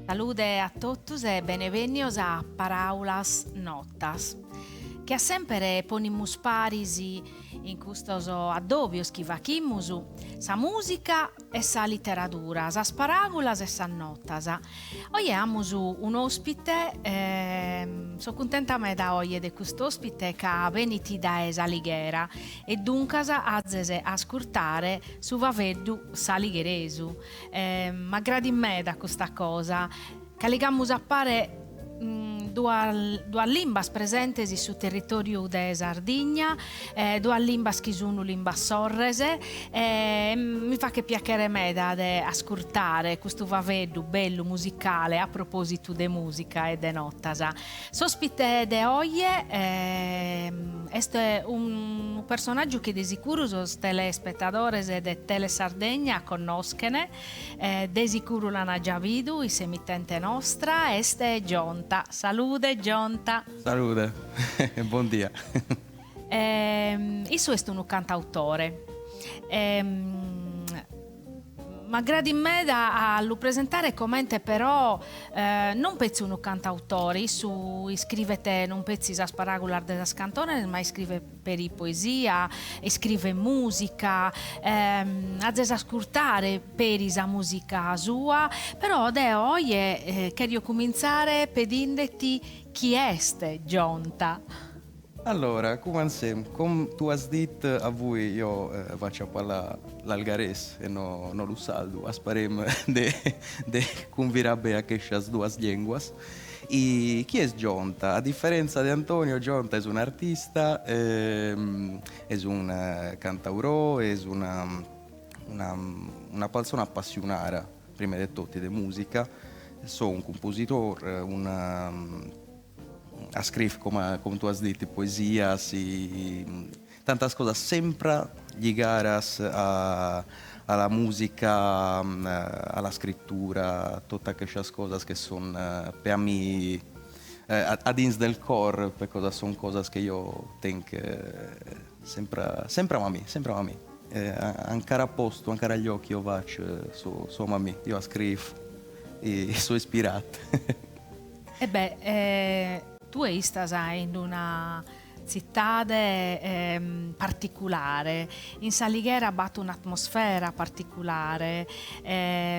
Salude a totus e benevenios a Paraulas Notas, che ha sempre ponimus parisi in custos addobios chi vachimus sa musica e sa literatura, sa paragulas e sa notas. Oggi amus un ospite, sono contenta me da oggi di questo ospite che veniti da Salighera e dunque azzese ascoltare su Vaveddu Saligheresu. Ma gradi me da questa cosa, che legamus a pare due limbas presenti sul territorio di Sardegna, due limbas che sono limbas sorrese, mi fa che piacere me da ascoltare questo vaveddu bello musicale a proposito di musica e de notas. Sospite de oggi è un personaggio che di sicuro i telespettatori de Tele Sardegna conoscono, de sicuro l'hanno già visto, i semittente nostra, este Gionta. Salute Gionta. Salute, buon dia. Io sono un cantautore. Ma gradi me da lo presentare commente però non pezzi un cantautore, su scrivete non pezzi a sparagolar de cantone, ma scrive per i poesia, scrive musica, a ascoltare per isa musica sua, però de oggi voglio cominciare pedindeti chi est Gionta. Allora, come tu hai detto, a voi io faccio parlare l'algarese e non lo saldo, asparem de convirabbe a queste due lingue. E chi è Gionta? A differenza di Antonio, Gionta è un artista, è un cantautore, è una persona appassionata, prima di tutto, di musica. Sono un compositore, a scrivere, come tu hai detto, poesia, tante cose sempre legate alla musica, alla scrittura, tutte queste cose che sono per me all'interno del cuore, perché sono cose che io tengo sempre a me, sempre a me. Ancora a posto, ancora agli occhi io faccio, sono a me, io scrivo e sono ispirato. Tu stai in una città particolare, in Salighera batte un'atmosfera particolare,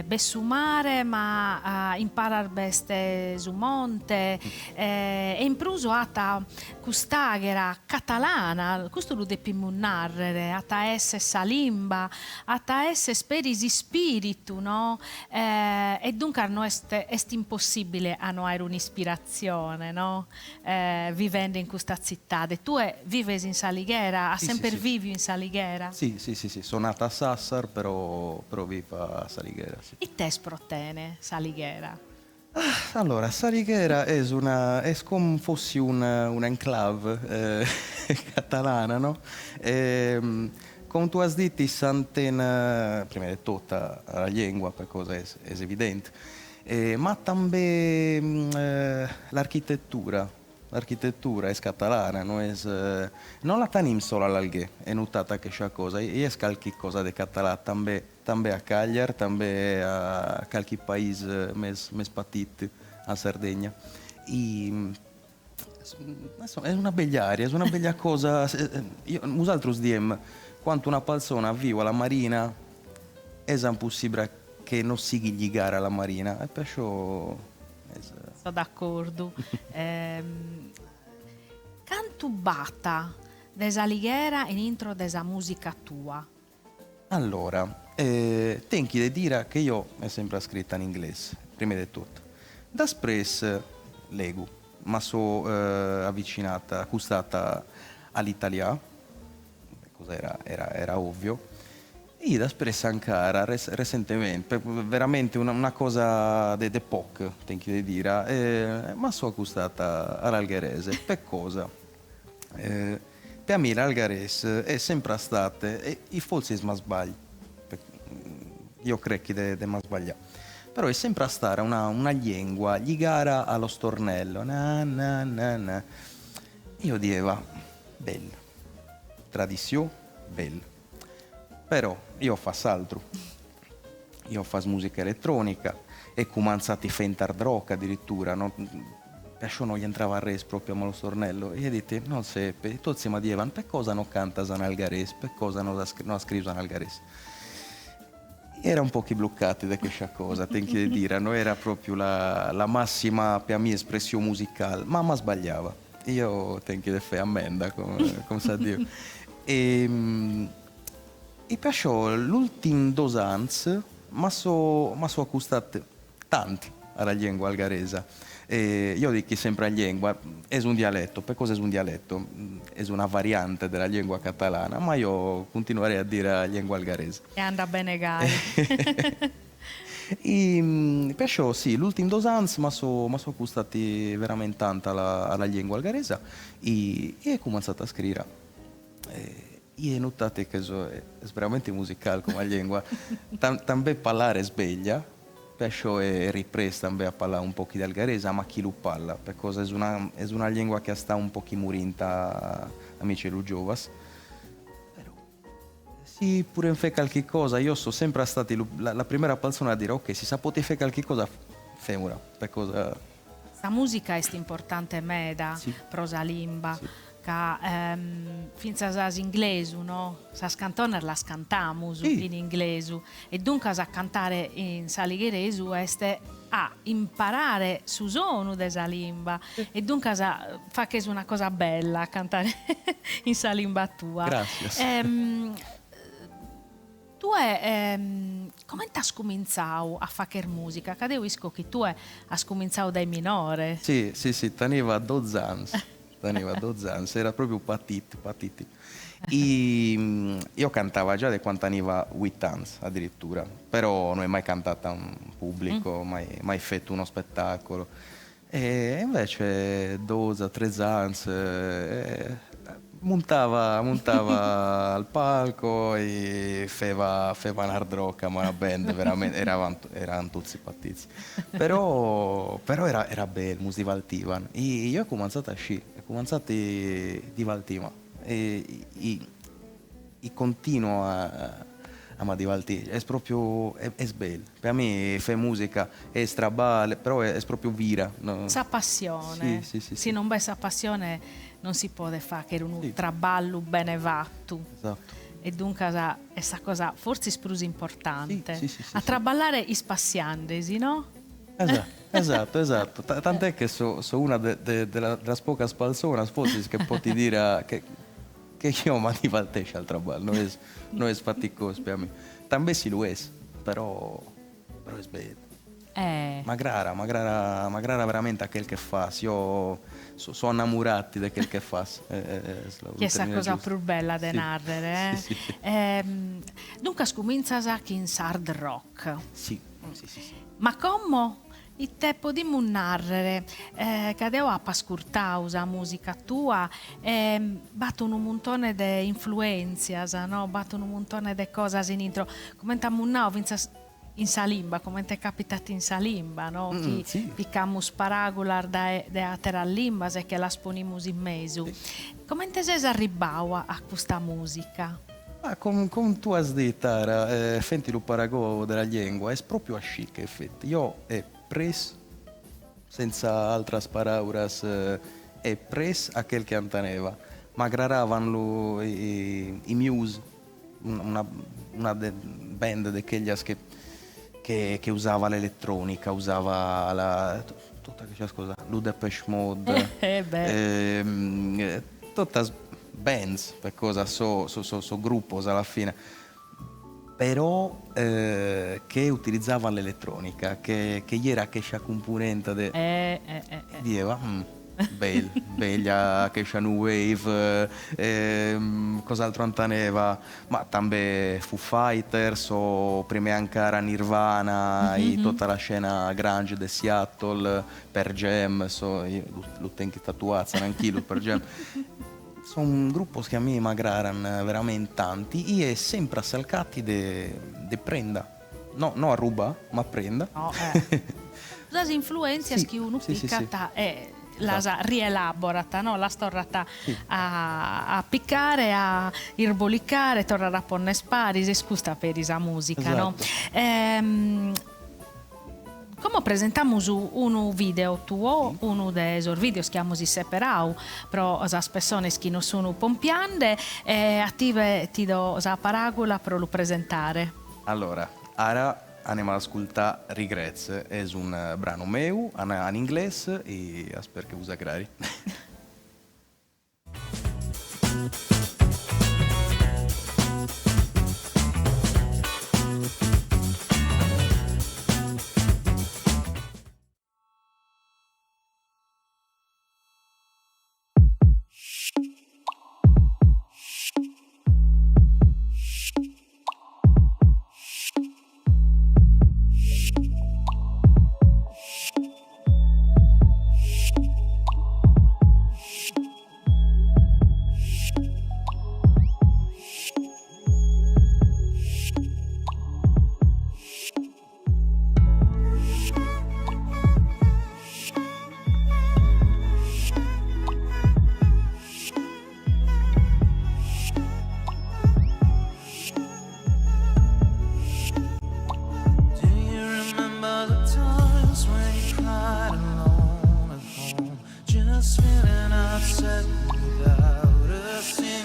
bessu mare ma imparar beste su monte, e in pruso ata custaghera catalana, questo lo deppiamo narrare, ata esse salimba, ata esse sperisi spiritu, no? E dunque no est impossibile a noi un'ispirazione, no? Vivendo in questa città. Tu vives in Salighera, ha sempre vivi in Salighera? Sì, sono nata a Sassar, però vivo a Salighera. Sì. E te sprotene Salighera? Allora, Salighera è come fosse un enclave catalana, no? Come tu hai detto, s'antena, prima di tutto, la lingua, perché è evidente, ma anche l'architettura. L'architettura è catalana, non la tenim solo all'Alghè, è notata questa cosa, e è qualche cosa di català, també a Cagliari, també a qualche paese més petit, a Sardegna. È una bella aria, è una bella cosa. Nosaltres diem, quando una persona vive alla marina, è impossibile che non si legare alla marina, e perciò... Sono d'accordo. Cantu bata desa Salighera in intro desa musica tua? Allora, tengo da dire che io è sempre scritta in inglese, prima di tutto. Després leggo, ma sono avvicinata, accostata all'italiano, cosa era ovvio. E després ancora, recentemente, veramente una cosa di poco, tengo da dire, ma sono accostata all'algherese. Per cosa? Per me l'algherese è sempre stato, e forse mi sbaglio, io credo che mi sbagliare, però è sempre stata una lingua legata allo stornello. Na, na, na, na. Io dicevo, bello, tradizione, bello. Però io faccio altro, io faccio musica elettronica e cominciati a fare hard rock addirittura, no? Perciò non gli entrava a res proprio a lo stornello. E io ho detto, non seppe, tutti mi dicevano, per cosa non canta in algarese, per cosa non scrive in algarese. Era un po' chi bloccati da questa cosa, tengo che dire, non era proprio la massima per mia espressione musicale, ma sbagliava. Io tengo che fare ammenda, come sa Dio. E perciò l'ultimo 2 anni mi sono accostato tanti alla lingua algarese. Io dico sempre la lingua è un dialetto. Per cosa è un dialetto? È una variante della lingua catalana, ma io continuerei a dire la lingua algarese. E anda bene Gai. Perciò sì, l'ultimo 2 anni mi sono accostati veramente tanto alla lingua algarese e ho cominciato a scrivere. E notate che è veramente musicale come lingua. Tambè parlare sveglia, perciò è ripresa tambè a parlare un po' di algarese, ma chi lo parla, perché è una lingua che sta un po' murinta amici e giovas. Però, sì, pure in fare qualche cosa, io sono sempre stata la prima persona a dire ok, se sapete fare qualche cosa, femora, per cosa... La musica è importante meda, Sì. prosalimba. Sì. Che finza as inglesu, no? Sas cantones las cantamus Sì. in inglesu e dunque a cantare in saligheresu este a imparare su sonu desa limba e dunque fa che è una cosa bella cantare in sa limba tua. Grazie. Tu come ti hai cominciato a fare musica? Che devo che tu hai cominciato dai minore. Sì, teneva 12 anni. Teneva 12 anni, era proprio patito. Io cantavo già da quando avevo 8 anni addirittura, però non ho mai cantato a un pubblico, mai fatto uno spettacolo. E invece 12-13 anni montava al palco e faceva un hard rock, ma una band veramente, erano tutti pattizi. Però era bello, mi divertivano. E io ho cominciato a sci. Cominciate di Valtima e continuo a mi divertire, è proprio è bello. Per me fare musica è strabale, però è proprio vera. No? Sa passione. Sì. Se non c'è sa passione non si può fare che un traballo bene fatto. Esatto. E dunque è questa cosa forse più importante. Sì, a traballare i spaziandesi, no? Esatto. Tant'è che sono una delle poche persone forse che posso dire che io mi divertisco al traballo, non è faticoso per me. Tambè si lo è, però è bello. M'aggrada veramente a quel che fa. Io sono innamorato di quel che fa. Che è la cosa più bella da narrare. Sì. Dunque scomincia anche in hard rock. Sì. Ma come il tempo di narrare che devo ascoltare la musica tua battono un montone di influenze, no? Battono un montone di cose in intro. Come ti munnavo in salimba, come ti è capitato in salimba, no? Sì. Piccamus paragolar da altre limba e che la sponimus in mezzo. Sì. Come ti sei arrivato a questa musica? Come tu hai detto, fenti lo paragono della lingua, è proprio así che effetti. Io è preso, senza altre parole, è preso a quel che anteneva. Ma aggraravano i Muse, una band di quelle che usava l'elettronica, usava tutta questa cosa, lo Depeche Mode, tutte bands, per cosa so gruppi alla fine, però che utilizzavano l'elettronica, che era questa componente diceva bella questa new wave, cos'altro anteneva, ma anche Foo Fighters o prima ancora Nirvana e tutta la scena grunge di Seattle, Pearl Jam, io lo tengo tatuato anch'io per Jam. Sono un gruppo che a me mi aggradano veramente tanti e sempre salcati di prenda, no a ruba, ma prenda. No, le influenze che uno picca la rielaborata, no? La storata a piccare, a irbolicare, tornare a ponne sparis, scusa per la musica, esatto. No? Come presentamos un video tuo, uno dei videos che abbiamo separati, però le persone che non sono pompiande, e a te ti do la paragola per lo presentare. Allora, ora andiamo ad ascoltare Regrets, è un brano meu in inglese e spero che usa agrari. Do you remember the times when you cried alone at home, just feeling upset without a single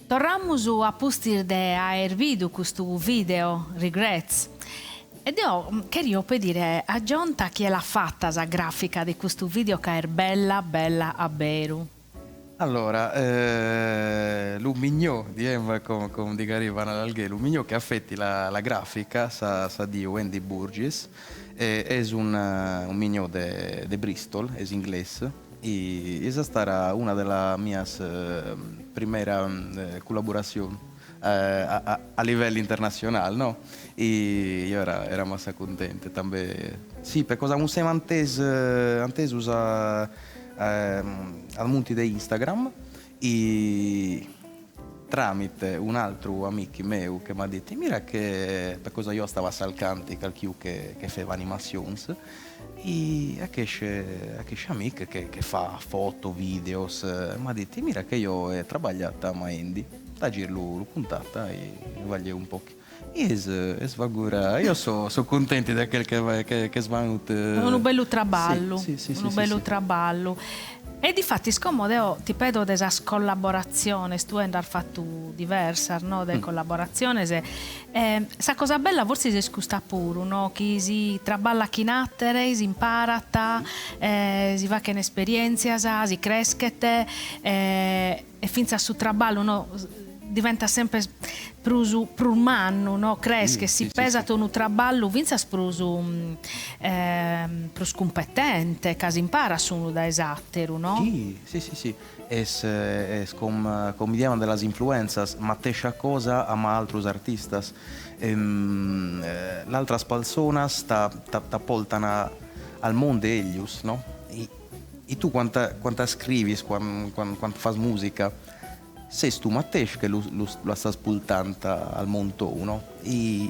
Tornamos a pustir de aer vidu questo video Regrets. Ed io queria pedire a Gionta chi è la fatta la grafica di questo video che è bella, bella a beru. Allora, l'umignò di Emma, come dica arrivano all'alghe, l'umignò che affetti la grafica, sa di Wendy Burgess, è un mignò de Bristol, è inglese. Y esa estará una de las mías primeras colaboraciones a livello internazionale, no? E io era massa contenta también. Sì, per cosa non siamo antes usa al monti di Instagram e tramite un altro amico mio che mi ha detto mira che per cosa io stavo salcando qualcuno che faceva animazioni e a che amico che fa foto, videos mi ha detto mira che io ho lavorato a Maendi da girlo l'ho puntata e voglio un po' e svagura io sono contento di quel che è svenuto un bello traballo sì, un bello traballo. E difatti scomodo ti pedo desa collaborazione tu hai fatto diversa no de collaborazione sa cosa bella forse si scusta pure no chi si traballa chi nattere si imparata si va che un'esperienza si crescete e finza su traballo no diventa sempre prumano, no? Cresce, si pesa un traballo, vinza prus competente, che si impara su da esatteru, no? Sì. Es come diciamo delle influenzas, ma tescia cosa ama altros artistas. L'altra personas t'appoltano al mondo ellos, no? E tu quanta scrivi, quando fai musica, sei tu mateix che lo stai spultando al mondo, no? E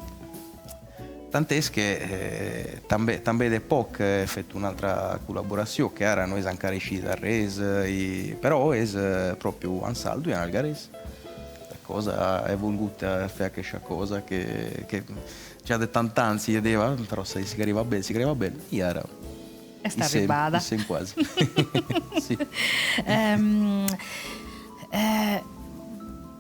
tant'è che també de poc he fatto un'altra collaborazione che era noi ancora uscita a res, però è proprio un saldo in Algares. La cosa è voluta fare questa cosa che già da tanti anni si vedeva, però se si arriva bene, e era è sta arrivata. Sì, quasi. Sì.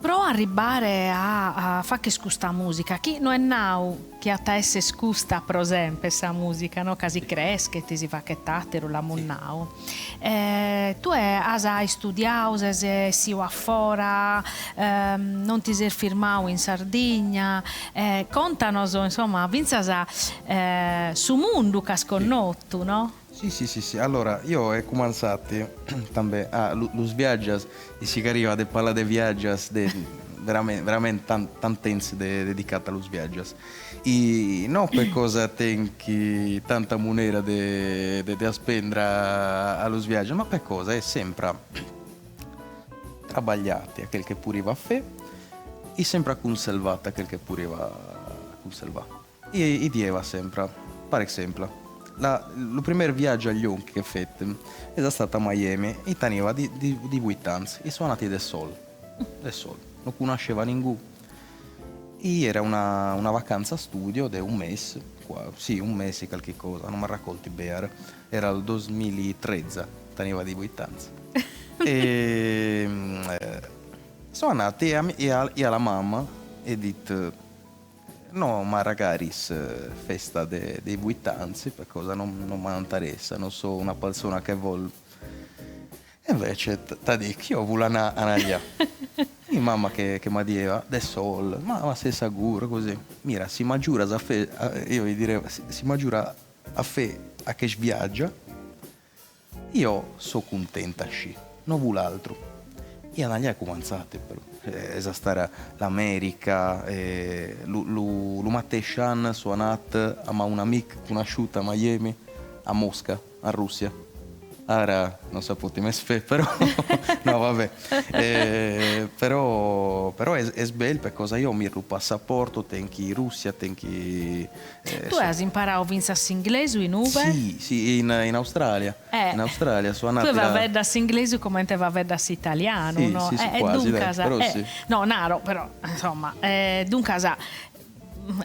Pro arrivare a fare che scusta musica, chi non è nau che a te esse scusta per esempio questa musica, no? Che si cresce, ti si fa che tatero la monnau. Tu hai studiato, si va fora, non ti sei firmato in Sardegna, contanos insomma, vinzasa su mondo che sconnotto, no? Sì. Allora, io ho cominciato també los viaggias e si arriva a parlare di viaggias veramente tanti dedicati allo viaggias. E non per cosa tenchi tanta moneta da spendere allo viaggias, ma per cosa è sempre trabagliati a quel che pure va a fare e sempre conservata a quel che pure va a conservare. E dieva sempre, per esempio, il primo viaggio agli Onchi che ho fatto è stato a Miami e teneva di 8 anni e sono nati del sole, non conosceva nessuno e era una vacanza studio di un mese, un mese qualche cosa, non mi raccolti bene, era il 2013, teneva di 8 anni e sono nati e alla mamma e detto no, ma ragazzi, festa dei 8 anni, per cosa non mi interessa, non sono una persona che vuole. E invece, ti dico, io voglio andare. E mamma che mi diceva, del sole, ma sei sicuro così? Mira, si maggiora a fe, io gli direi, si maggiora a fe a che viaggia, io sono contenta, non voglio altro. E andare a cominciare però. Stare l'America, lo stesso anno sono andato a un amico conosciuto a Miami, a Mosca, a Russia. Ora non so potete fare, però no vabbè, però è bello perché io mi il passaporto, tenki Russia, tenki tu hai imparato vinzas inglese in Uber? Sì, in Australia. In Australia sono andato. Tu vai a vedere inglese come te va a vedere italiano, sì, no? Sì, quasi, dai, però sì. No, naro, però insomma, dunque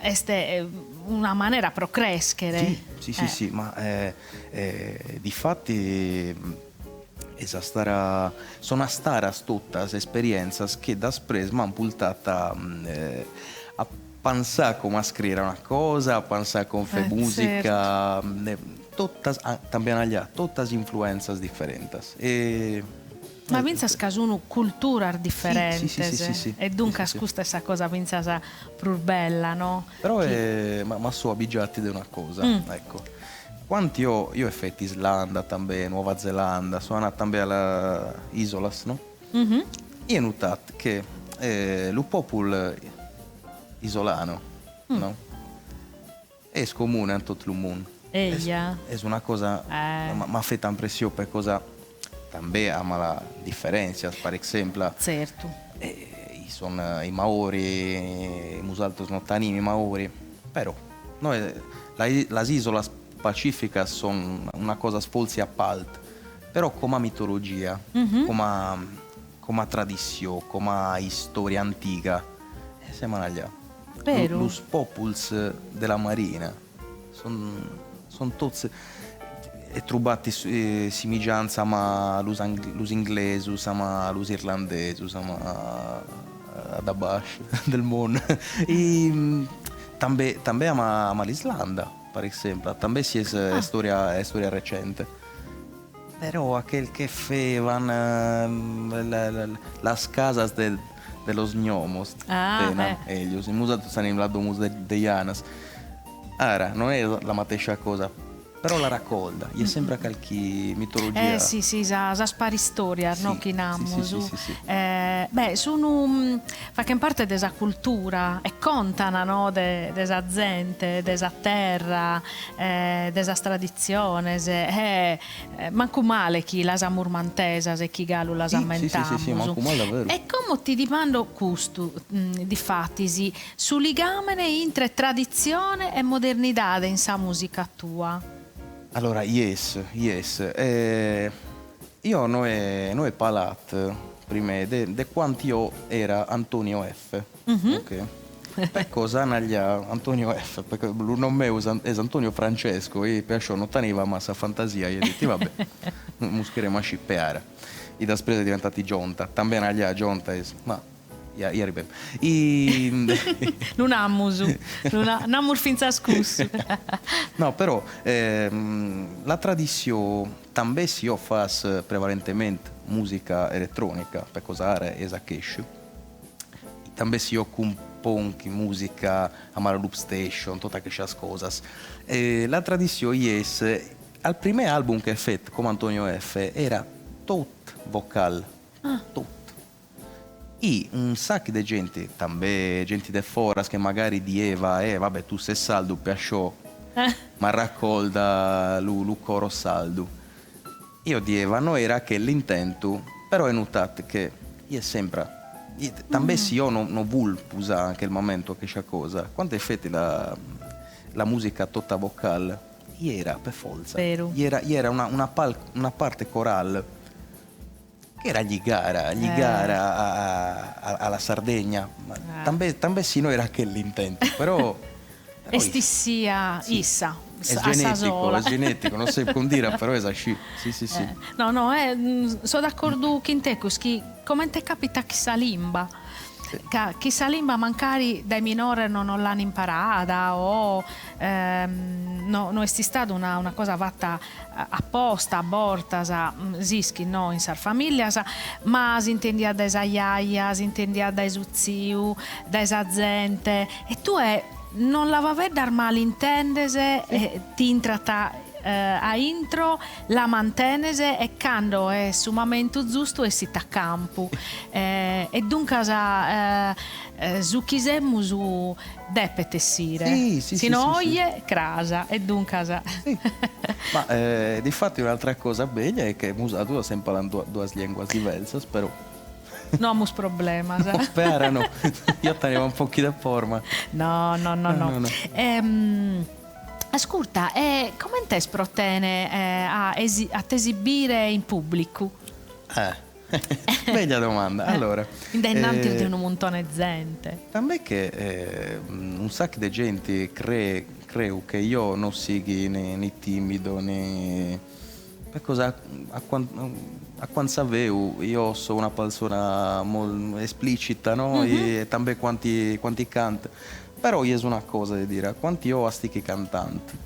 este una maniera per crescere. Sì, ma difatti sono state tutte esperienze che després mi hanno portato a pensare come scrivere una cosa, a pensare come fare musica, también allá, tutte influenze differenti. Ma pensas che sono culture differenti sì. e dunque Sì. questa cosa pensas più bella, no? Però ma sono abbigiati di una cosa, ecco. Quando io ho fatto Islanda, també, Nuova Zelanda, sono andato també alle Isolas, no? Io ho notato che lo popolo isolano, no? È comune in tutto il mondo. Eia. È una cosa, ma fa impressione per cosa també ama la differenza, per esempio. Certo. Sono i Maori, nosaltres non tenim i Maori, però noi, le isole pacifiche sono una cosa sfolzi a parte, però come mitologia, come tradizione, come storia antica, siamo allà. Vero? Los populs della marina sono tutti trovati simigianza ma los inglesi, ma los irlandesi, ma da basso del mondo. E també ama l'Islanda, per esempio, també si è storia recente. Però aquel che facevano las casas de los gnomos, ellos, in musa stanno in la domus de Janas. Ora, non è la stessa cosa, però la raccolta, è sempre qualche mitologia. Sì, sa sparistoria, no? Che Sì. Sono fanno parte della cultura e contano, no? Della gente, della terra, della tradizione. Manco male chi la murmantesa e chi galu la ammentiamo. Sì, manco male davvero. E come ti dimando questo, di fatti, su ligamene tra tradizione e modernità in sa musica tua? Allora, yes. Io non ho parlato prima di quanto io era Antonio F. Ok? Per cosa naglia Antonio F? Perché il nome è Antonio Francesco e per ciò non teneva massa fantasia. Io ho detto, vabbè, muscheremo a scippeare. E da spesa è diventati Gionta. També naglia Gionta ma... Ieri bene. Non ammuso, non ammur finza scussu. No, però la tradizione també si io fas prevalentemente musica elettronica, per cosare esachescio. També si io componchi musica a loop station, tutte queste cose. La tradizione è al primo album che ho fatto come Antonio F era tutto vocale, tutto. E un sacco di gente, també gente de foras che magari diceva vabbè tu sei saldo per ciò, ma raccolta lu coro saldo. Io dicevo, non era che l'intento, però è notato che io sempre, també se io non voglio usare anche il momento che c'è cosa, quando hai fatto la musica tutta vocale, era per forza, era una parte corale, era ligara alla Sardegna, ma també sì, non era che l'intento, però Estissia issa. È genetico, non si può dire, però è così. Sì. No, sono d'accordo con te, che come ti capita chi sa limba? Chi sa limba magari dai minori non l'hanno imparata o non è stata una cosa fatta apposta, aborta, zischi, no, in sar famiglia, ma si intendia dai iaia, si intendia dai zio, dai gente, e tu non la va a dar malintendese e ti intrata a intro la mantenese e quando è su momento giusto e si a campo e dunque su chisemu su deppe tessire sì, noie crasa e dunque sì. Ma di fatto un'altra cosa bella è che tu hai sempre parlato due lingue diverse, però non abbiamo problema. Sperano, io tenevo un pochino di forma. No. Ascolta, come te sprotene a esibire in pubblico? Bella domanda. Allora, Indennanti di un montone di gente. a me che un sacco di gente creo che io non sigui né timido né per cosa a quando sapevo io sono una persona molto esplicita, no? E anche quanti canta. Però io sono una cosa da dire, quanti io stichi cantanti.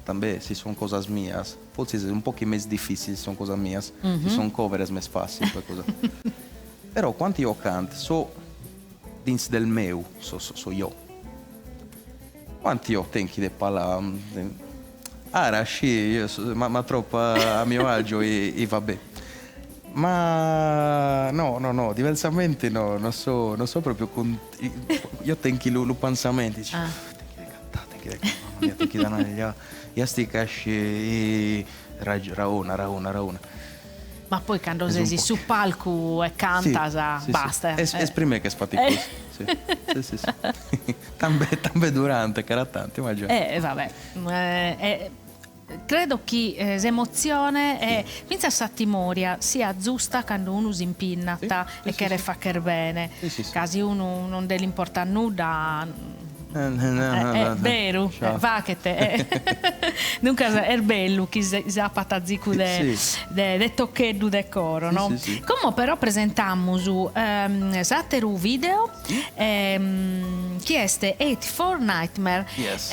También si sono cose mie, forse è un po' più difficile, sono cose mie, si sono cover è più facile per cosa. Però quanti io canto, so dins del meu, so io. Quanti io tengo di parlare, sì, ma troppo a mio agio e vabbè. Ma no, diversamente no, non so proprio io tengo il pensamento, dico, tengo di cantare, mamma mia, tengo di dare io sti casci raona. Ma poi quando sei su palco e canta, sì, basta. Sì. Esprime che è faticoso. Sì. Tambe durante, che era tanto, ma già. Vabbè. Credo che l'emozione è finza sa timoria sia giusta quando uno si impinnata e che le fa bene. Sì. Casi uno non deve importare nulla. È vero, va che te. Dunque è bello che si patazzico de toccheddu de coro, no? Sì. Come però presentiamo su Satteru video chi è 84 Nightmare. Yes.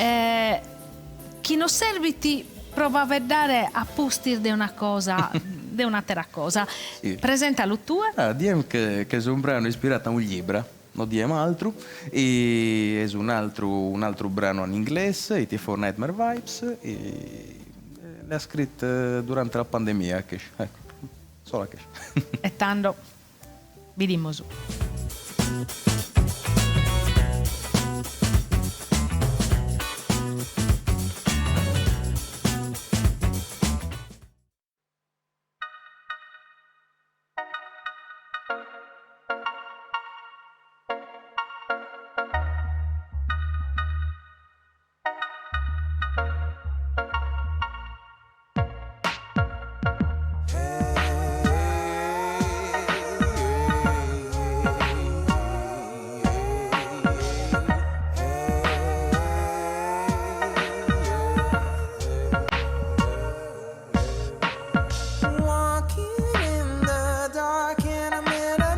Chi non serviti prova a vedere a postir di una cosa di un'altra cosa. Sì. Presentalo tu. Diem che è un brano ispirato a un libro. Non diem altro, e è un altro brano in inglese, 84 Nightmare Vibes, e l'ha scritto durante la pandemia, ecco, solo che. E tanto, vediamo su. Walking in the dark in a minute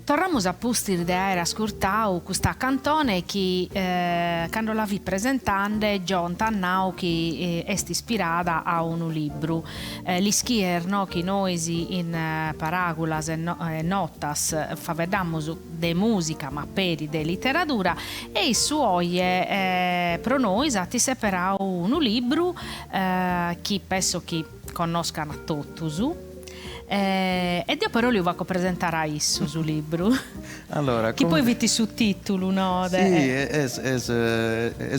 Torniamo a pustir de aere ascoltau questa cantone che quando la vi presentando John Tannau che è ispirata a un libro l'ischier no che noi in paragulas e notas favedamos de musica ma peri de letteratura e i suoi pro noi ti separau un libro che penso che conoscano a tutti. E io però li voglio presentare a Issu sul libro. Allora, che poi vedi su titolo, no? Sì, è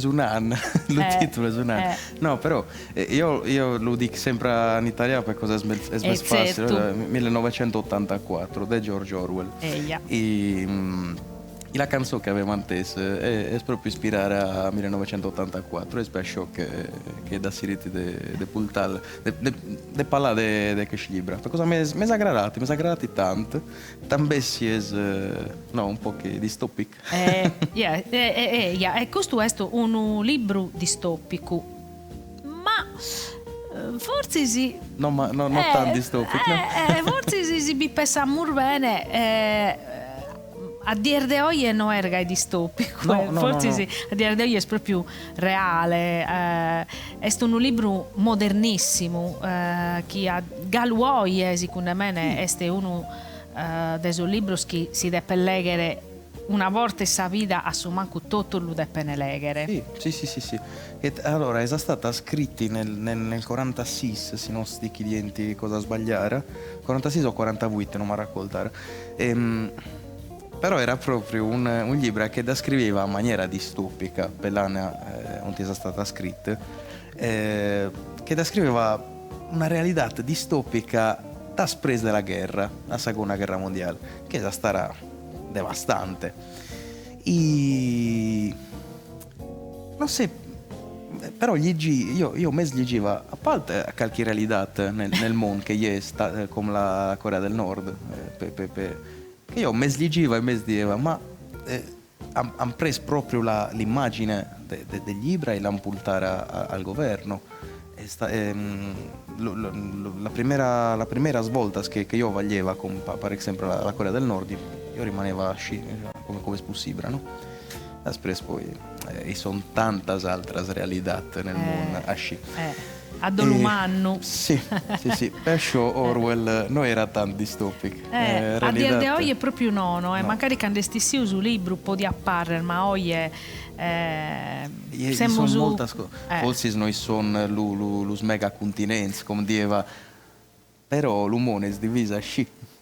un anno, il titolo è un anno. No, però io lo dico sempre in italiano perché è facile. 1984, di George Orwell. E la canzone che aveva inteso è proprio ispirata a 1984 e spero che da siriti de pultal de parlare de che libra per cosa mi è aggradati tanto tambe si è no un po' che distopic e questo è un libro distopico ma forse sì no tanto distopico forse si bipessa mur bene a dir de oggi non è distopico, forse sì, a dir de oggi è proprio reale, è un libro modernissimo che a Galuoie secondo me è uno dei libri che si deve leggere una volta in sa vita a su manco tutto lo deve leggere. Sì. Allora è stata scritta nel 46 se non sti clienti cosa sbagliare 46 o 48 non mi raccontare però era proprio un libro che descriveva in maniera distopica per l'anno non è stata scritta che descriveva una realtà distopica da spresa della guerra, la seconda guerra mondiale, che è stata devastante e non so però io mi leggevo a parte a qualche realtà nel mondo che è come la Corea del Nord che io mi leggevo e mi diceva ma hanno preso proprio l'immagine del libro e l'hanno portata al governo la prima svolta che io vaglieva come per esempio la Corea del Nord io rimanevo come è possibile no? Després poi sono tante altre realtà nel mondo a dell'umano sì perciò Orwell non era tanto distopico a dire di oggi è proprio no. Magari quando stessi sul libro un po' di apparire ma oggi sono molte cose forse noi sono los mega continenti come diceva però l'umore è divisa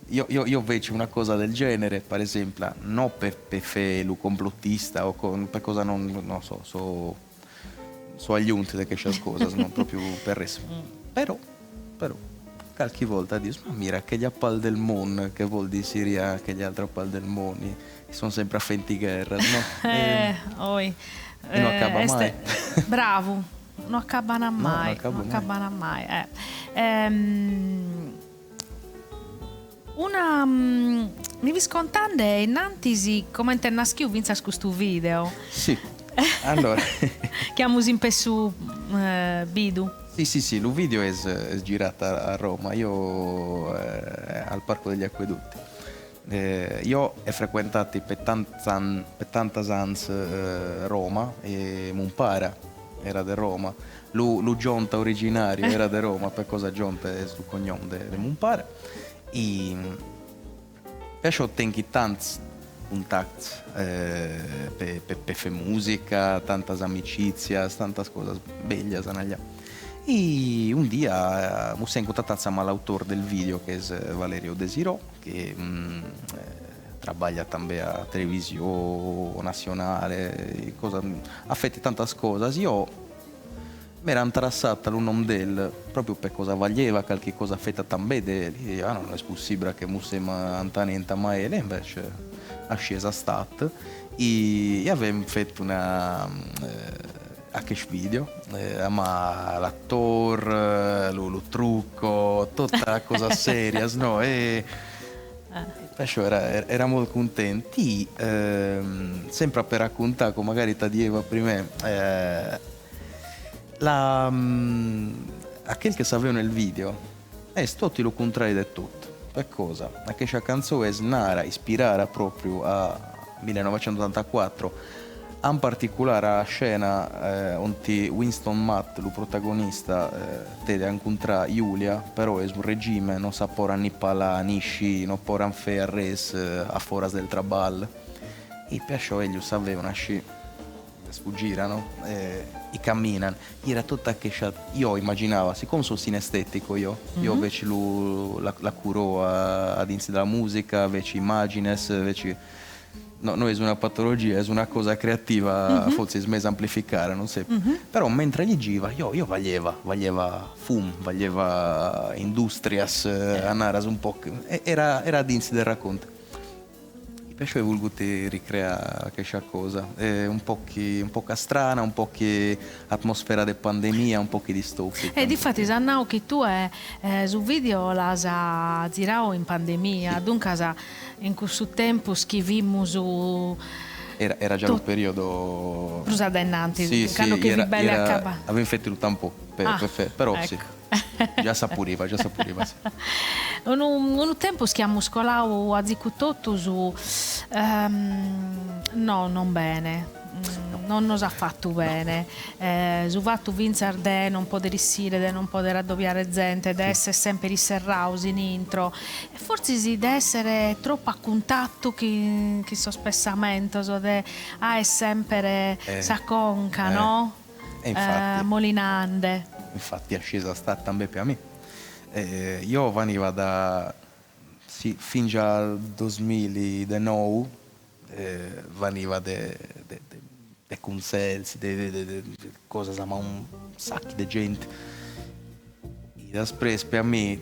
io vedo una cosa del genere per esempio non per fare lo complottista o per cosa non so agli unti di queste cose non proprio per resto però qualche volta dico ma mira che gli appal del mondo che vuol dire Siria che gli altri appal del mondo sono sempre a fenti guerra no? E non acaba mai bravo non acabano mai una mi vi scontando innanzi come te naschiu vinza questo video sì allora chiamo in su Bidu sì il video è girato a Roma io al Parco degli Acquedotti io ho frequentato per tanti anni Roma e Mumpara era di Roma lo Gionta originario era di Roma per cosa Gionta è il cognome di Mumpara e perciò tengo tanti contatti per musica, tante amicizie, tante cose belle. E un dia mi sono contattato con l'autore del video che è Valerio Desirò che lavora anche a televisione nazionale, ha fatto tante cose. Io mi era interessata il nome del proprio per cosa vaglieva, qualche cosa fatta tambè, e non è possibile che siamo antanenta ma e invece a scesa stat e abbiamo fatto una a che video ma l'attore lo trucco tutta la cosa seria no e perciò era molto contenti sempre per raccontare come magari ti diceva prima a quel che sapeva nel video è tutto il contrario di tutto per cosa? La questa canzone è snara ispirata proprio a 1984 in particolare la scena onde Winston Matt, il protagonista, deve incontrare Giulia, però è un regime, non sa porre né pala né sci, non può fare res a fuori del traballo. E perciò egli sapeva una sci, sfuggirano, e camminano. Era tutta che io immaginavo, siccome sono sinestetico io invece la curo ad inizio della musica, invece immagines, invece... No, non è una patologia, è una cosa creativa, forse smesa amplificare, non so. Però mentre gli gira, io vaglieva fum, vaglieva industrias, anaras un po', era d'inizio del racconto. E perciò ho voluto ricreare questa cosa, un po' strana, un po' che atmosfera di pandemia, un po' che distopica. E difatti Sannao che tu sul video l'ha girato in pandemia, dunque in questo tempo schivimmo su... Era già un periodo... Prusa dennanti, sì, che vi belle accaba. Avevo fatto il tempo, però ecco. sì, già saporiva, sì. Un tempo schiamo scolato a zicutotto su... no, non bene. Non nos ha fatto bene. Su fatto vincere non poter essere, non poter raddoppiare gente, di essere sempre riserrausi in intro. E forse si deve essere troppo a contatto che sospessamento, è sempre saconca, no? Infatti, molinande. Infatti è scesa stata anche per me. Io venivo da fin già al 2009 veniva de conselsi, de cose, ma un sacco di gente. E dopo per me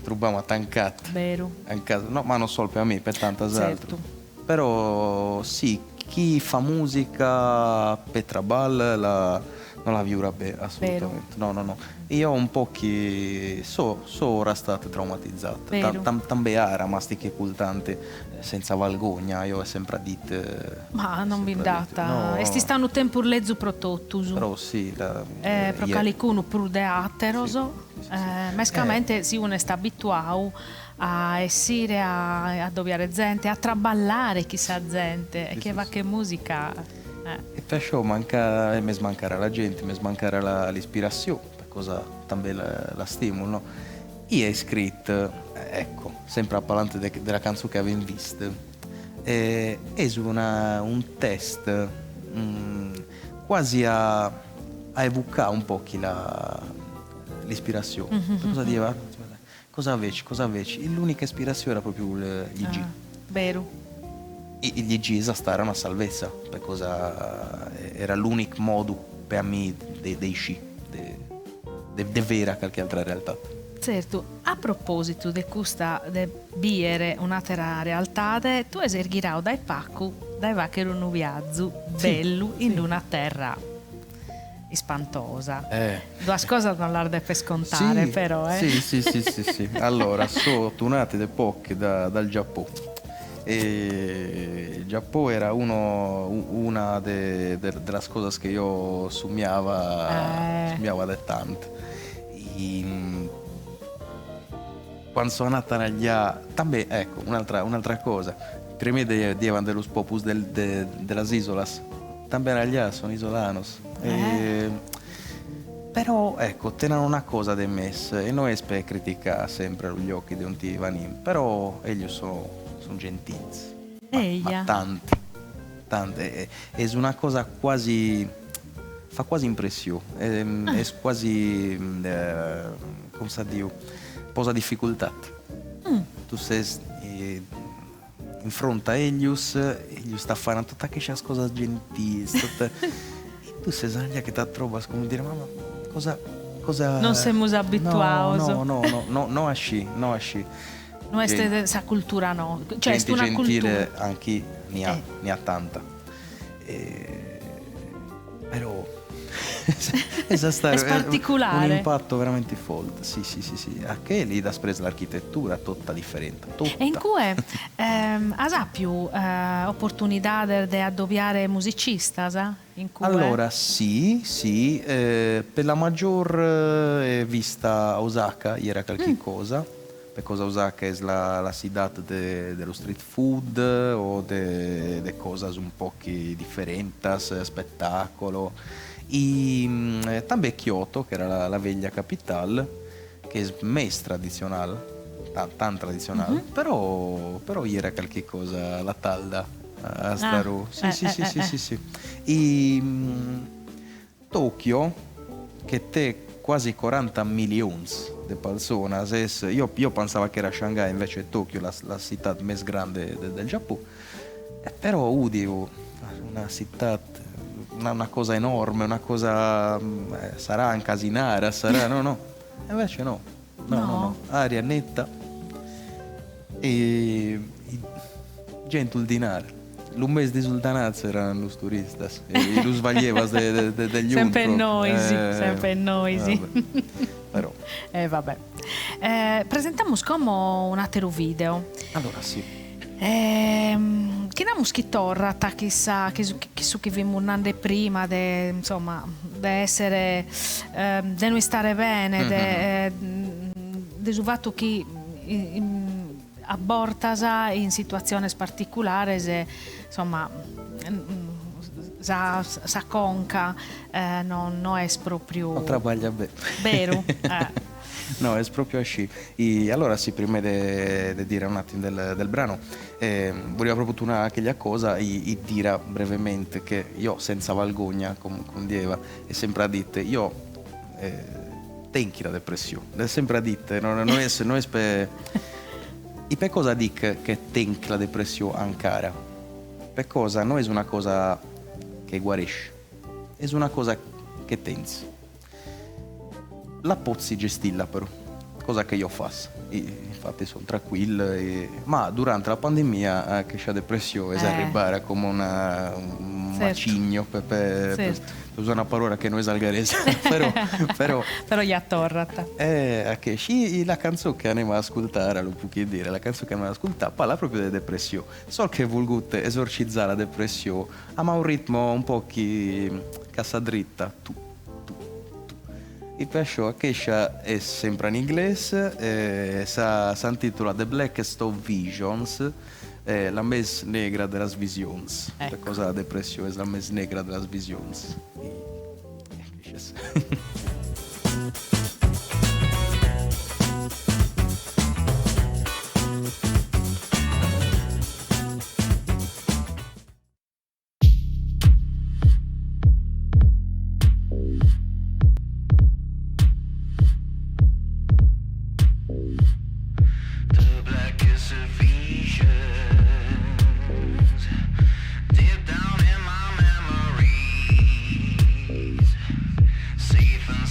troviamo tancato. Vero. No, ma non solo per me, per tante certo. altre. Però sì, chi fa musica per traballo non la viurebbe assolutamente. Vero. No. Io un po' che sono stato traumatizzato. Tambe ara, ma sti che cultante senza vergogna, io ho sempre detto. Ma non vi data. No. E sti stanno tempo lezzo protottuso. Però sì. Pro calicuno prude ateroso. Sì. Mescamente si uno sta abituato a essere a dovere gente, a traballare chissà gente, e che va che musica. E perciò mi smancare la gente, mi smancare l'ispirazione, per cosa tambe la stimolo. No? Io ho scritto, ecco, sempre a parlare della canzone che avevo visto, è un test quasi a evocare un po' l'ispirazione. Cosa diceva? Cosa aveci? L'unica ispirazione era proprio gli G. Vero. E gli G esastare una salvezza, per cosa era l'unico modo per me di sci, di vera qualche altra realtà. Certo, a proposito di questa de biere un'altra realtà, tu eserghirau dai pacco, dai vaccero un viaggio bello in una terra spantosa. Due cose non l'arte per scontare, però. Sì. Allora, sono tornati da poco dal Giappone. E il Giappone era una delle cose che io sognava da tanto. Quando sono andata allà, també, ecco, un'altra cosa, prima di dello popus delle isolas, també allà sono isolanos. Però ecco, tenono una cosa di mess, e non è per criticare sempre gli occhi di un tivanin, però egli sono gentili, ma tanti, è una cosa quasi, fa quasi impressione, è quasi, come si dice, posa difficoltà. Tu sei in fronte a Elius sta facendo tutte queste cose gentili, e tu sei lì che ti trovi come dire, mamma, cosa Non siamo abituati. no asci. Non è sa cultura, no. Cioè, è Gente una gentile cultura. anche ne ha tanta. Però È particolare. un impatto veramente forte. Sì. Anche lì da presa l'architettura tutta differente. Tutta. E in cui ha più opportunità di addobbiare musicista, sa? In cui Allora sì, per la maggior vista a Osaka era qualche cosa, perché Osaka è la città dello street food o de cose un po' differenti, spettacolo. E también Kyoto, che era la veglia capitale, che è més tradizionale, tan tradizionale, però era qualche cosa la talda a Staru. Sì. E Tokyo, che te quasi 40 milioni di persone, io pensavo che era Shanghai, invece Tokyo la città più grande del Giappone, però udivo una città, una cosa enorme, una cosa sarà incasinare, sarà no, invece no, aria netta e gente dinare. Un mese di sultanazzo erano i turisti e lo sbaglievas degli sempre ultros. sempre noisy. Però. Vabbè. Presentiamo come un altro video. Allora sì. Che da muschitorra chissà che su che vimmo un anno prima insomma di essere di non stare bene di suvato chi abortasa in situazioni particolari insomma sa conca non è proprio non lavora bene vero. No, è proprio così. E allora sì, prima di dire un attimo del brano, volevo proprio tornare a quella cosa e dire brevemente che io senza vergogna, come dieva, è sempre detto, io tengo la depressione, è sempre detto, non è per... E per cosa dico che tengo la depressione ancora? Per cosa? Non è una cosa che guarisce, è una cosa che tenzi. La pozzi gestilla però, cosa che io faccio. Infatti sono tranquillo, ma durante la pandemia che c'è depressione è arrivare come un macigno per usare una parola che non è algarese però gli attorrata che sì, la canzone che andiamo ad ascoltare lo puoi dire, la canzone che andiamo ad ascoltare parla proprio di depressione, so che volete esorcizzare la depressione ma un ritmo un po' cassa dritta e perciò questa è sempre in inglese, si intitola The Blackest of Visions, la mese negra delle visioni. Ecco. Per cosa la depressione è la mese negra delle visioni. The blackest of visions, deep down in my memories, safe and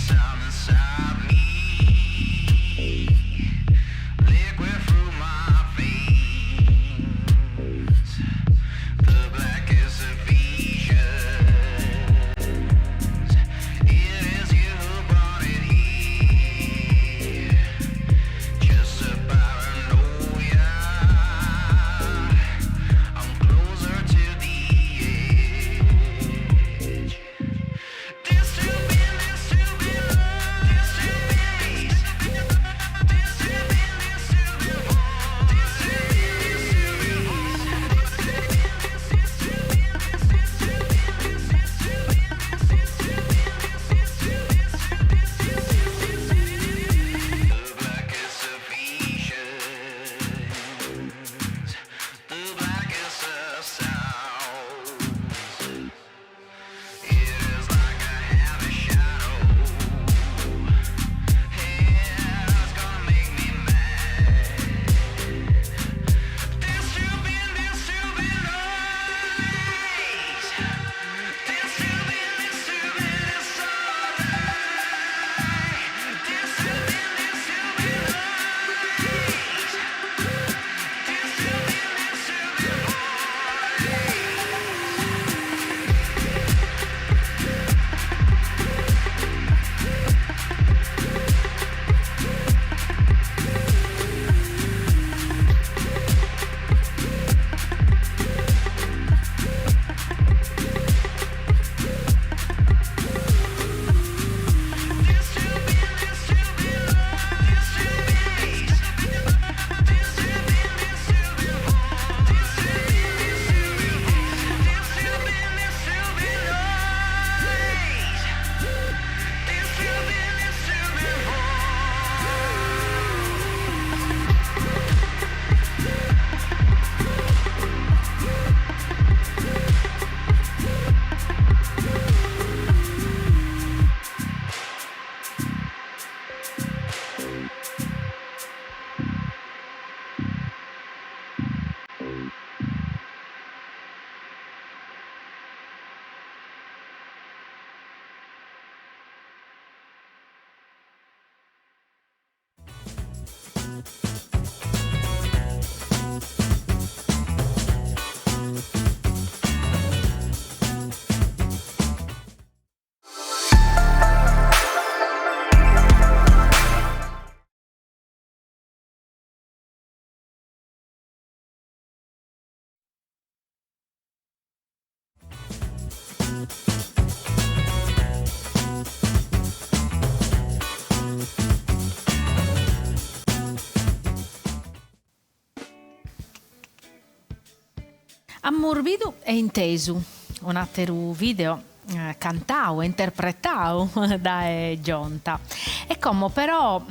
Ammorbido e inteso, un altro video cantau e interpretau da Gionta. E come però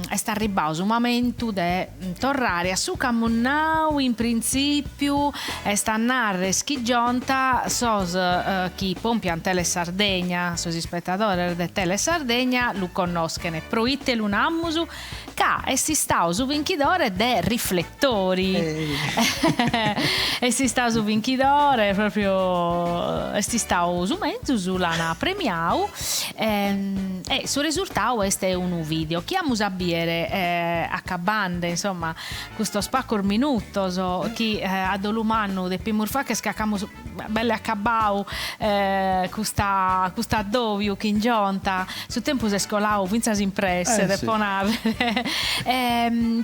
è sta arrivato un momento di tornare a su camunnau in principio e sta narre schi Gionta sos chi pompian Tele Sardegna, sos spettatori de Tele Sardegna lo conoscono, proite l'unammusu ca e si sta su vinchidore de riflettori e si sta su vinchidore proprio e si sta su mezzo sulla premiau e sul risultato este un video chi amus a biere accabande insomma questo spacco minuto chi ad Olumannu de Pimurfa che scaccamus belle accabau custa dovio chi in Gionta su tempo se scolau vinzas impresse de sì.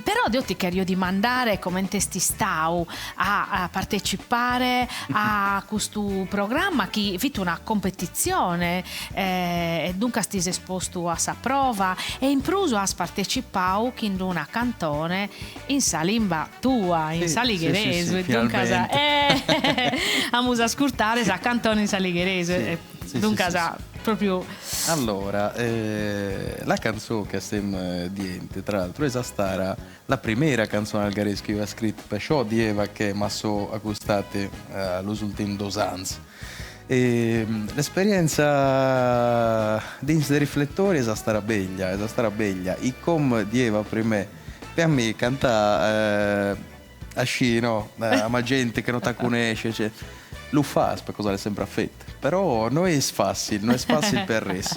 Però io ti chiedo di mandare come sti stau a partecipare a questo programma che vita una competizione e dunque sti esposto a sa prova e in pruso has partecipato in una cantone in salimba tua in Salighereso e dunque amus ascoltare sa cantone in Salighereso dunque proprio allora la canzone che stiamo diente tra l'altro è stata la prima canzone algarese che io ho scritto per ciò dieva che masso accostate allo ultimi 2 anni l'esperienza di riflettori è stata bella e come dieva prima per me cantare a scino a gente che non ti conosce cioè, lo fa per cosa l'è sempre fatto però non è facile per res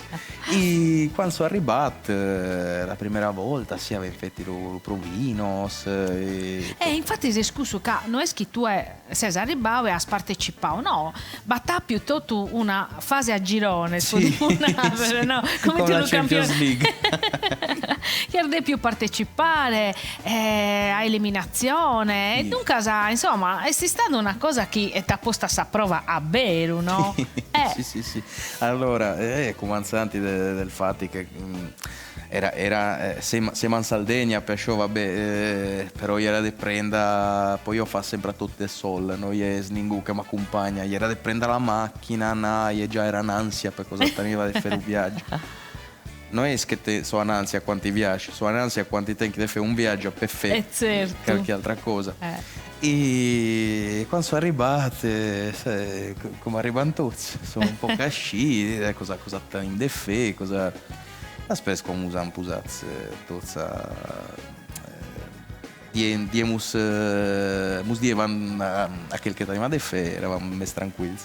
e quando sono arrivato la prima volta si aveva infatti lo provinos infatti se scuso che non è che tu sei arrivato e hai partecipato no battà piuttosto una fase a girone sì, no, come con la Champions League chiede più partecipare a eliminazione e dunque insomma è stata una cosa che è apposta a prova a vero no? Sì. Allora, come anzi del fatto che siamo in Sardegna, perciò vabbè, però era di prendere, poi io fa sempre tutto il sol, non è nessuno che mi accompagna, era di prendere la macchina, e già era un'ansia per cosa teneva di fare un viaggio. Non è che sono un'ansia quanti viaggi, sono un'ansia quanti tempi di fare un viaggio perfetto, certo. qualche altra cosa. E quando sono arrivate, come arrivano tutti, sono un po' casci, cosa in defè, cosa... Aspetta, come usano pusazze, tozza... Diemus dievan a quel che avevamo defè, eravamo messi tranquilli.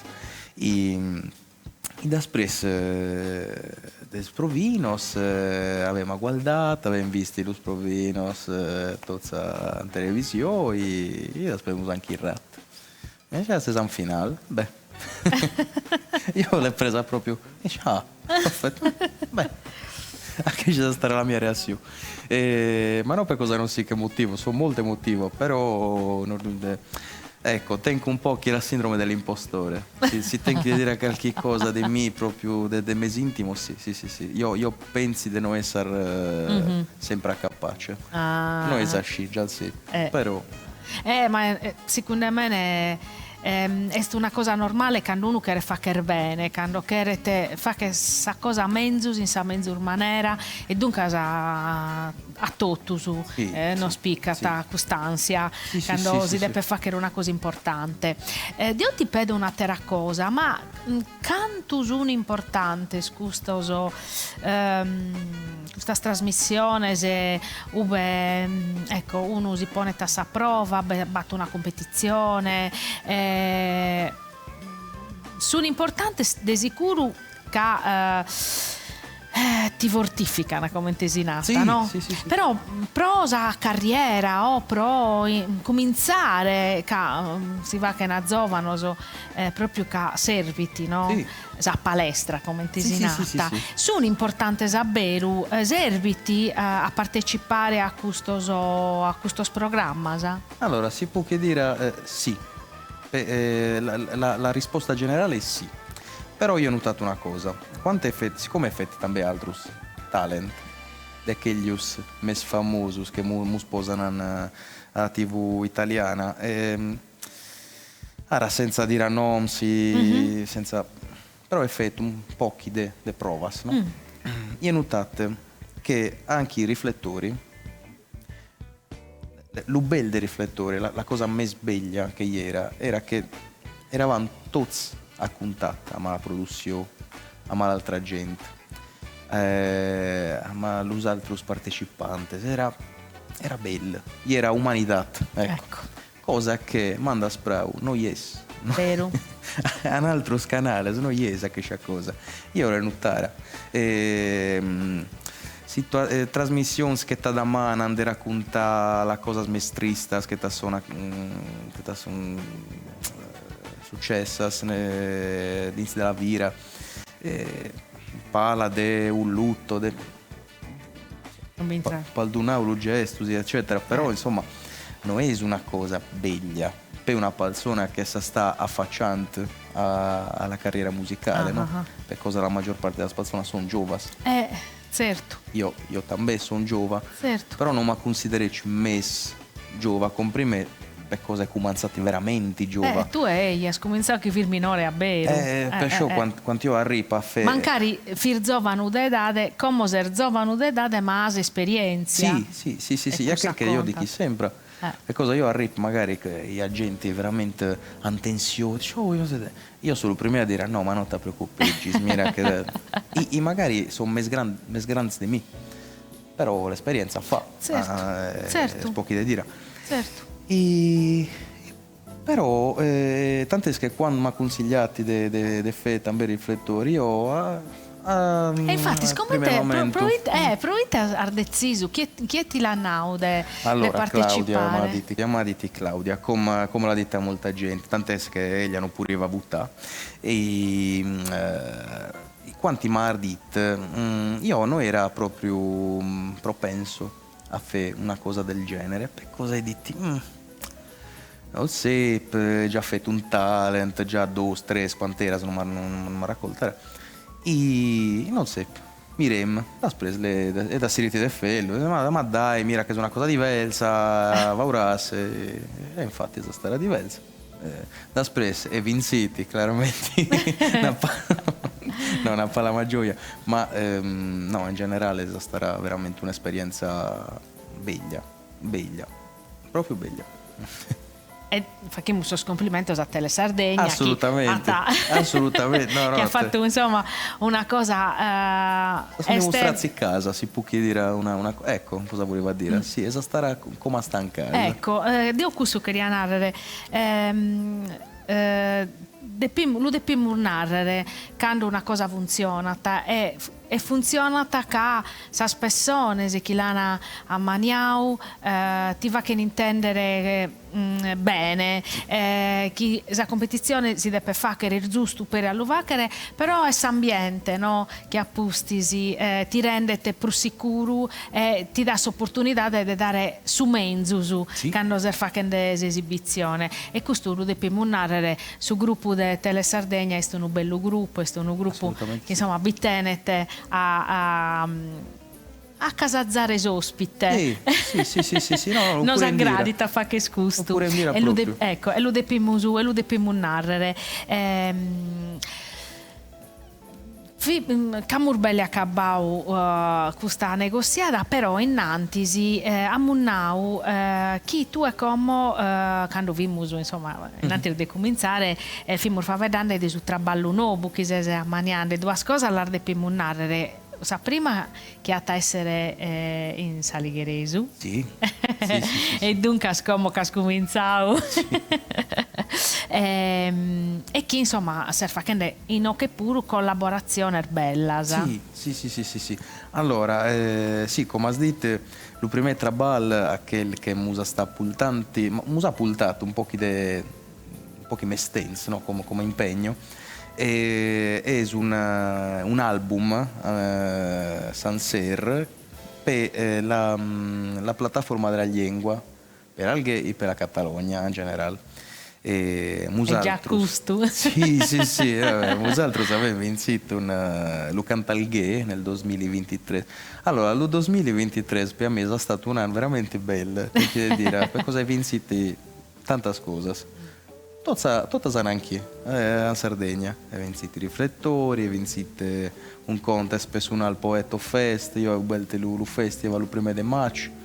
E després des provinos avevamo guardato, avevamo visto i provinos tozza in televisione e després anche il rat. E c'è la sesam finale, beh. Io l'ho presa proprio, perfetto, beh. Anche c'è stata la mia reazione. Ma non per cosa non si che motivo, sono molte motivi, però ecco, tengo un po' che la sindrome dell'impostore. Si tengo di dire qualche cosa di me proprio del mio intimo, sì. Io penso di non essere sempre capace. Non esasci, già sì. Però ma secondo me è una cosa normale quando uno che fa che bene, quando fa che sa cosa menzus in sa menzur manera e dunque a tutto su non spicca ta quest'ansia quando si deve fare che una cosa importante. Io ti pedo un'altra cosa, ma cantus un importante scustoso questa trasmissione se ecco uno si pone a sa prova batte una competizione sono importanti di sicuro che ti fortificano come tesinata, no? Sì. Però prosa carriera o pro cominciare si va che na giovano proprio che serviti, no? Sì. Sa palestra come tesinata. Sì. Sono importanti saberu serviti a partecipare a questo programma, sa? allora si può che dire sì. La risposta generale è sì. Però io ho notato una cosa, quante effetti, siccome effetti també altrus talent, de quellius mes famosos che mu sposano a TV italiana, ora senza dire a nomi, senza, però effetto un po' de provas, no? Io ho notato che anche i riflettori, lo bel dei riflettori, la cosa più bella che era che eravamo tutti a contatto, a la produzione, a l'altra gente, a los altri partecipanti, era bello, era umanità, ecco. Cosa che manda sprau, non es. Vero. A un altro canale, non es questa cosa. Io ora notare. Trasmissioni che ti danno di raccontare la cosa mestrista che ti sono successe all'inizio della vita, parla di un lutto, paldunau lo gesto, eccetera, però insomma non è una cosa bella per una persona che si sta affacciando alla carriera musicale, no? Perché la maggior parte delle persone sono giovani. Certo. Io també sono giovane, Certo. però non mi considero més giovane come prima, perché è cominciato veramente giovane. Tu hai cominciato che fir minore a bere. Perciò quando io arrivo a fare... Mancari fir giovane d'edade, come ser giovane d'edade, ma has esperienza. Sì, è che io dico sempre. Perché io arrivo magari che gli agenti veramente antensiosi, io sono il primo a dire no, ma non ti preoccupare, mira che I magari sono més grandi di me, però l'esperienza fa. Certo. Pochi da dire. Certo. Però tant'è che quando mi ha consigliato di fare també riflettori, io E infatti, siccome te provate a deciso chi ti l'ha naude allora, per partecipare? Claudia mi ha detto Claudia, come l'ha detta molta gente, tant'è che gli hanno pure va buttare. E quanti mi ha detto, io non era proprio propenso a fare una cosa del genere, per cosa hai detto? Non so, già fatto un talent, già 2, 3, quant'era, se non mi raccontare. E non so, mirem, l'ha preso e da siriti del fello, ma dai, mira che è una cosa diversa, va urasse, e infatti è stata diversa. Da preso e vinciti, chiaramente, una palla gioia, ma no, in generale è stata veramente un'esperienza bella, proprio bella. E facciamo un complimento a Tele Sardegna, assolutamente, assolutamente. No, che ha fatto insomma una cosa dimostrarsi in casa, si può chiedere ecco cosa voleva dire. Sì, è stare come a stancare. Ecco, devo questo che narrare lo dobbiamo narrare quando una cosa funziona e funziona che sa persone se chi l'hanno a maniau ti va che intendere bene chi la competizione si deve fare il giusto per alluvacare, però è l'ambiente, no? Che appustisi ti rende più sicuro e ti dà l'opportunità di dare su mezzo quando si fa l'esibizione, e questo lo dobbiamo narrare sul gruppo di Tele Sardegna. È un bello gruppo, è un gruppo che insomma vi tenete a casazzare ospite. Sì, no, non si aggradita a fare che scusto e lo dobbiamo narrare. Camurbelli accabau questa negoziata, però innantisi a Munnau chi tu e come quando vimmo insomma innanzi di cominciare fimmo fa vedere di su traballo nuovo che si è maniando due cose all'arde per narrare. Sa prima che ha essere in Saligheresu. Sì. E dunque come cominciavo. E che insomma si fa in che pure collaborazione bella. Sì. Allora, sì, come hai detto, il primo traballo a quel che musa sta pultanti, musa pultato un po' di mestens, no? come impegno. È un album Sanser per la piattaforma della lingua per Alghe e per la Catalogna in generale. E È già custo. Sì, sì, sì, Musaltros aveva vincito lo Cantalghè nel 2023. Allora, lo 2023 per me è stato un anno veramente bello, perché dire, per cosa hai vincito tante cose. Tutte anche in Sardegna, hai vincito i riflettori, hai vincito un contest personal Poetto Fest, io ho belto il festival il primo di maggio,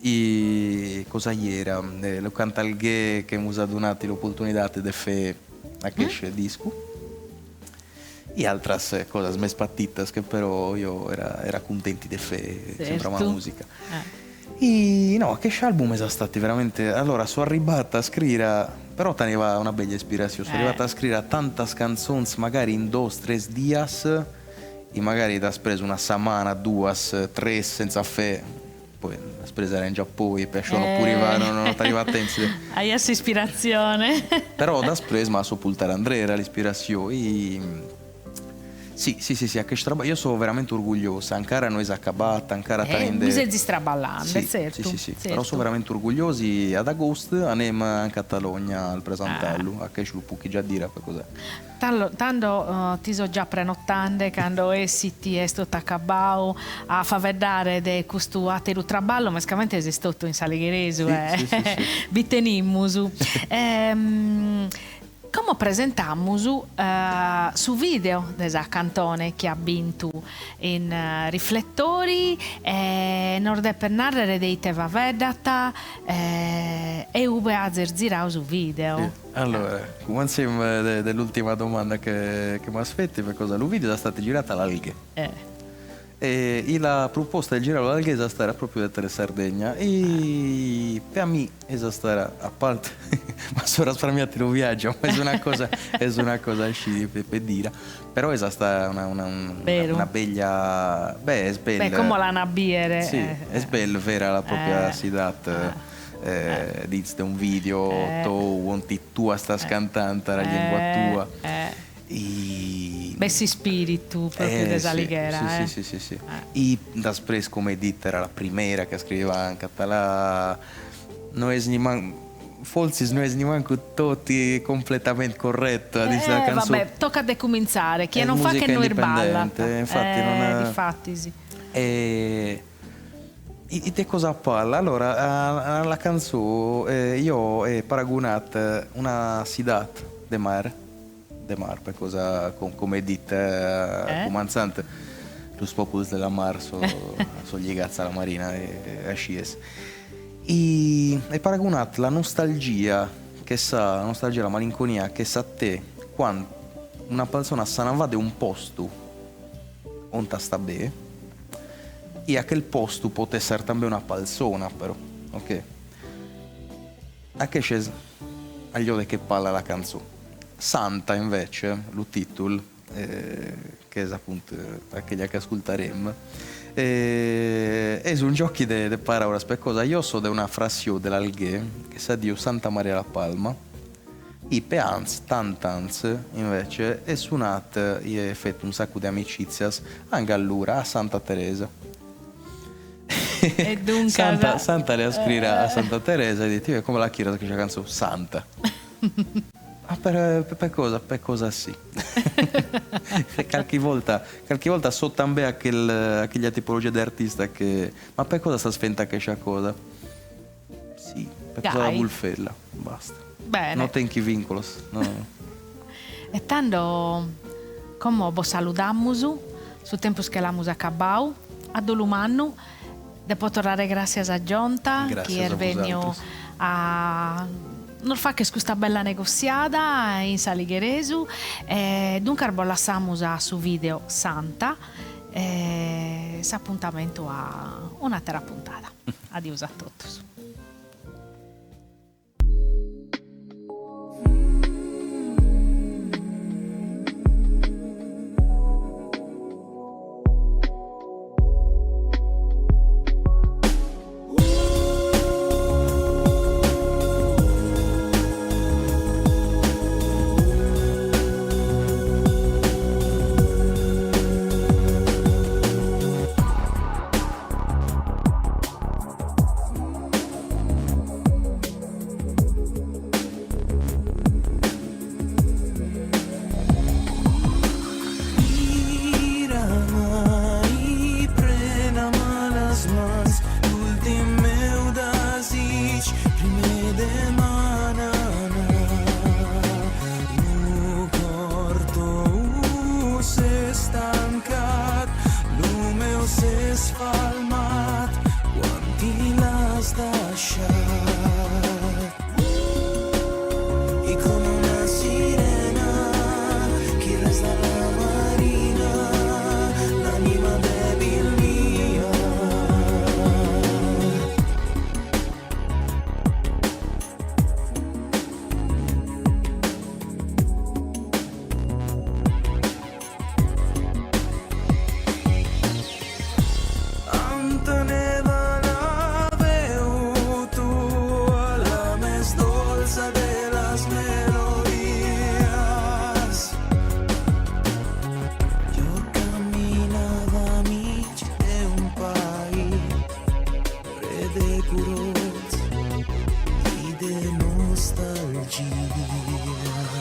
e cosa era? Lo Cantalghè che mi ha dato l'opportunità di fare a questo disco. E altre cose mie spattitas che però io era contento di fare sempre la musica. E no, questo album è stato veramente... Allora, sono arrivata a scrivere... Però teneva una bella ispirazione. Sono arrivata a scrivere tante canzoni, magari in 2-3 dias, e magari da preso una settimana, 2-3 senza fare. Poi la presa era in Giappone, perciò pure non arriva a tempo. Hai essa ispirazione. Però da preso mi ha sepoltato Andrea, era l'ispirazione. Sì, a questo trabalho io sono veramente orgogliosa, ancora non è accabata, ancora tenendo... Musei straballando, sì, certo. Sì, però sono veramente orgogliosi. Ad agosto andiamo in Catalogna al presentarlo, a che lo puoi già dire per cos'è. Tanto ti so già prenottando quando essi ti è stato accabato a far vedere di questo atero traballo, ma sicuramente è stato in Saligheresu, sì. Bitenimusu. Come presentiamo su video della cantone che ha vinto in riflettori nord per narrare dei teva vedata e ube a zerzirao su video. Sì. Allora, cominciamo dell'ultima domanda che mi aspetti, per cosa lo video è stato girato all'Alghe. E la proposta di girare all'Alghese è stata proprio da Sardegna e per me è stata, a parte ma sono risparmiato il viaggio, ma è una cosa asci per dire, però è stata una bella è bella, come la nabiere sì, è bella vera la propria città di un video tu sta cantando la lingua tua bessi spirito proprio di Salighiera. Sì. E da spres come dite era la prima che scriveva in català, forse non è neanche tutti completamente corretto vabbè, tocca decominciare chi non fa che non balla, infatti non è... difatti sì. E di cosa parla? Allora, alla canzone io ho paragonato una città de mar per cosa come dite comanzante lo popoli della mar sono legati alla marina e a scies e paragonato la nostalgia la malinconia che sa te quando una persona se ne va da un posto onde sta bene e a quel posto può essere anche una persona però ok a che c'è agli ode che parla la canzone Santa invece, lo titolo, che è appunto aquella che ascolteremo, è un gioco di parole, per cosa io so di una frase dell'Alghè che sa Dio Santa Maria la Palma, e per anzi, tant'anzi invece è suonata e ha fatto un sacco di amicizie anche allora a Santa Teresa. E dunque Santa le scrive a Santa Teresa e dice come la chiesa che c'è la canzone Santa. Per cosa sì. qualche volta so anche a quella tipologia di artista che ma per cosa sta sventa questa cosa? Sì, per cosa la vulfella, basta. Bene. Non tenchi vincolos. No. E tanto come vi salutiamo su tempo che la musica acabau a dolumanno dopo tornare grazie a Giunta che è venuto a non fa che questa bella negoziata in Saligheresu dunque lasciamo su video Santa s'appuntamento a un'altra puntata. Adios a tutti. here.